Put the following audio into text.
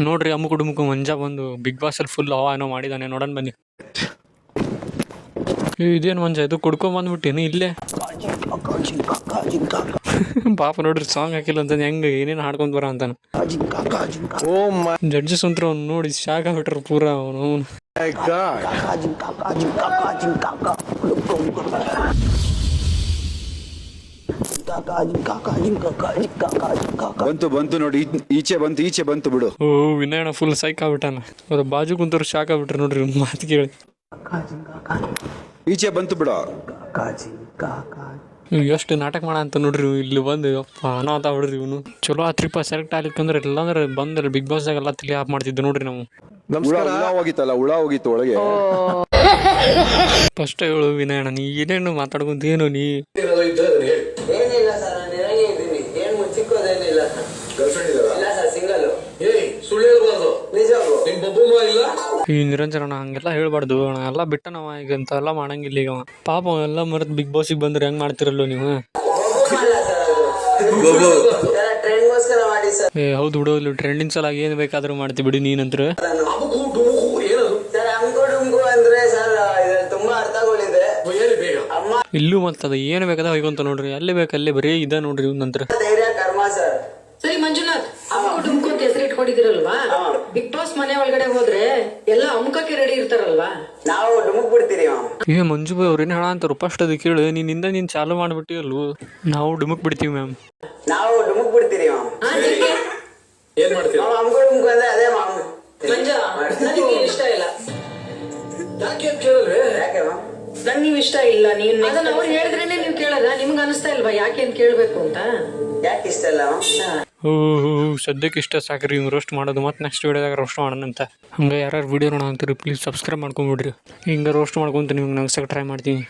ನೋಡ್ರಿ ಅಮ್ಮು ಕುಡುಮುಕು ಮಂಜ ಬಂದು big boss ಅಲ್ಲಿ ಫುಲ್ ಹವಾ ಏನೋ ಮಾಡಿದಾನೆ, ನೋಡೋಣ ಬನ್ನಿ. ಇದೇನು ಮಂಜ ಇದು ಕುಡ್ಕೊಂಬಂದ್ಬಿಟ್ಟೇನು ಇಲ್ಲೇ. ಪಾಪ ನೋಡ್ರಿ ಸಾಂಗ್ ಹಾಕಿಲ್ಲ ಅಂತ ಹೆಂಗ ಏನೇನು ಹಾಡ್ಕೊಂಡ್ ಬರ ಅಂತಾನ. ಜಡ್ಜಸ್ ಅಂತೂ ಅವ್ನು ನೋಡಿ ಶಾಕ್ ಆಗ್ಬಿಟ್ರು ಪೂರ. ಅವನು ಬಂತು ನೋಡಿ, ಈಚೆ ಬಂತು ಬಿಡು. ಓ ವಿನಯಣ್ಣ ಫುಲ್ ಸೈಕ್ ಆಗ್ಬಿಟ್ಟಾನ. ಅವ್ರ ಬಾಜು ಕುಂತವ್ರು ಶಾಕ್ ಆಗ್ಬಿಟ್ರು ನೋಡ್ರಿ ಮಾತು ಕೇಳಿ. ಈಚೆ ಬಂತು ಬಿಡು. ಎಷ್ಟು ನಾಟಕ ಮಾಡ ಅಂತ ನೋಡ್ರಿ ಇಲ್ಲಿ ಬಂದು. ಅಪ್ಪ ಅನಾಥ ಬಿಡ್ರಿ ಇವನು. ಚಲೋ ಆತ್ರಿಪ್ಪ ಸೆಲೆಕ್ಟ್ ಆಗ್ಲಿಕ್ಕಂದ್ರೆ ಇಲ್ಲಾಂದ್ರೆ ಬಂದ್ರೆ ಬಿಗ್ ಬಾಸ್ ಎಲ್ಲ ತಿಳಿ ಆಫ್ ಮಾಡ್ತಿದ್ದೆ ನೋಡ್ರಿ ನಾವು. ಹುಳ ಹೋಗಿತ್ತು ಒಳಗೆ. ಫಸ್ಟ್ ಹೇಳು ವಿನಯಣ್ಣ, ನೀ ಏನೇನು ಮಾತಾಡ್ಕೊಂತ ಏನು ನೀ? ಏನಿಲ್ಲ ಸರ್, ನಾನು ಇರಂಗೇ ಇದ್ದೀನಿ. ಏನು ಚಿಕ್ಕದೇನಿಲ್ಲ. ಸುಳ್ಳು ಹೇಳ್ಬಾರ್ದು, ನಿಜವಾಗ್ಲು ನಿಮ್ ಬಬ್ಬುಮ್ಮ ಇಲ್ಲ. ಈ ನಿರಂಜನ ಹಂಗೆಲ್ಲ ಹೇಳ್ಬಾರ್ದು ಅಣ್ಣ, ಎಲ್ಲ ಬಿಟ್ಟ ನಾವ ಈಗ ಅಂತ ಎಲ್ಲ ಮಾಡಂಗಿಲ್ಲ ಈಗ. ಪಾಪ ಎಲ್ಲ ಮರತ್ ಬಿಗ್ ಬಾಸಿಗೆ ಬಂದ್ರೆ ಹೆಂಗ್ ಮಾಡ್ತಿರಲ್ಲೋ ನೀವು? ಟ್ರೆಂಡ್ಗೋಸ್ಕರ ಮಾಡಿ ಸರ್. ಏ ಹೌದು ಬಿಡು, ಇಲ್ಲಿ ಟ್ರೆಂಡಿಂಗ್ ಸಲಾಗಿ ಏನ್ ಬೇಕಾದ್ರೂ ಮಾಡ್ತಿ ಬಿಡಿ ನೀನಂತ್ರ. ಸರ್ ಅಂಗು ಡುಂಗು ಅಂದ್ರೆ ಸರ್ ತುಂಬಾ ಅರ್ಥಗಳಿದೆ. ಇಲ್ಲೂ ಮತ್ತದ ಏನು ಬೇಕಾದ ಹೋಯ್ಕೊಂತ ನೋಡ್ರಿ, ಅಲ್ಲಿ ಬೇಕಲ್ಲಿ ಬರೀ ಇದ ನೋಡ್ರಿ ಇವ್ ನಂತರ. ಧೈರ್ಯ ಕರ್ಮ ಸರ್. ಸರಿ ಮಂಜುನಾಥ್, ಅಮುಕ ಡುಮ್ಕು ಅಂತ ಹೆಸರು ಇಟ್ಕೊಂಡಿದಿರಲ್ವಾ? ಬಿಗ್ ಬಾಸ್ ಮನೆ ಒಳಗಡೆ ಹೋದ್ರೆ ಎಲ್ಲ ಅಮುಕಕ್ಕೆ ರೆಡಿ ಇರ್ತಾರಲ್ವಾ? ನಾವು ಡುಮುಕ್ ಬಿಡ್ತೀರಿ. ಏ ಮಂಜು ಬಾಯ್ ಅವ್ರೇನು ಹೇಳ ಅಂತಾರ ಫಸ್ಟ್ ಅದು ಕೇಳು. ನೀನ್ ಚಾಲು ಮಾಡ್ಬಿಟ್ಟಿ ಅಲ್ವ? ನಾವು ಡುಮುಕ್ ಬಿಡ್ತೀವಿ ಮ್ಯಾಮ್. ನಾವು ಡುಮುಕ್ ಬಿಡ್ತೀರಿ ಏನ್ ಮಾಡ್ತೀವಿ? ಅಮುಕ ಡುಮುಕ್ ಅಂದ್ರೆ ಅದೇ ಮಾಮ್. ಮಂಜ, ನನಗೆ ಇಷ್ಟ ಇಲ್ಲ. ಯಾಕೆ ಅಂತ ಕೇಳಿದ್ರೆ ಯಾಕೆ ಮ್ಯಾಮ್? ನಂಗೆ ನೀವು ಇಷ್ಟ ಇಲ್ಲ. ನೀನ್ ಅದನ್ನ ಅವ್ರು ಹೇಳಿದ್ರೇನೆ ನೀವು ಕೇಳದ? ನಿಮ್ಗೆ ಅನಿಸ್ತಾ ಇಲ್ವಾ ಯಾಕೆ ಅಂತ ಕೇಳ್ಬೇಕು ಅಂತ? ಯಾಕೆ ಇಷ್ಟ ಇಲ್ಲ ಮ್ಯಾಮ್? ಸದ್ಯಕ್ಕೆ ಇಷ್ಟ ಸಾಕ್ರಿ ಹಿಂಗೆ ರೋಸ್ಟ್ ಮಾಡೋದು. ಮತ್ತೆ ನೆಕ್ಸ್ಟ್ ವೀಡಿಯೋದಾಗ ರೋಸ್ಟ್ ಮಾಡೋಣ ಅಂತ. ಹಂಗೆ ಯಾರು ವೀಡಿಯೋ ನೋಡೋ ಅಂತೀರಿ ಪ್ಲೀಸ್ ಸಬ್ಸ್ಕ್ರೈಬ್ ಮಾಡ್ಕೊಂಬಿಡ್ರಿ. ಹಿಂಗೆ ರೋಸ್ಟ್ ಮಾಡ್ಕೊಂತ ನಿಮ್ಗೆ ನಗ್ಸಕ್ಕೆ ಟ್ರೈ ಮಾಡ್ತೀನಿ.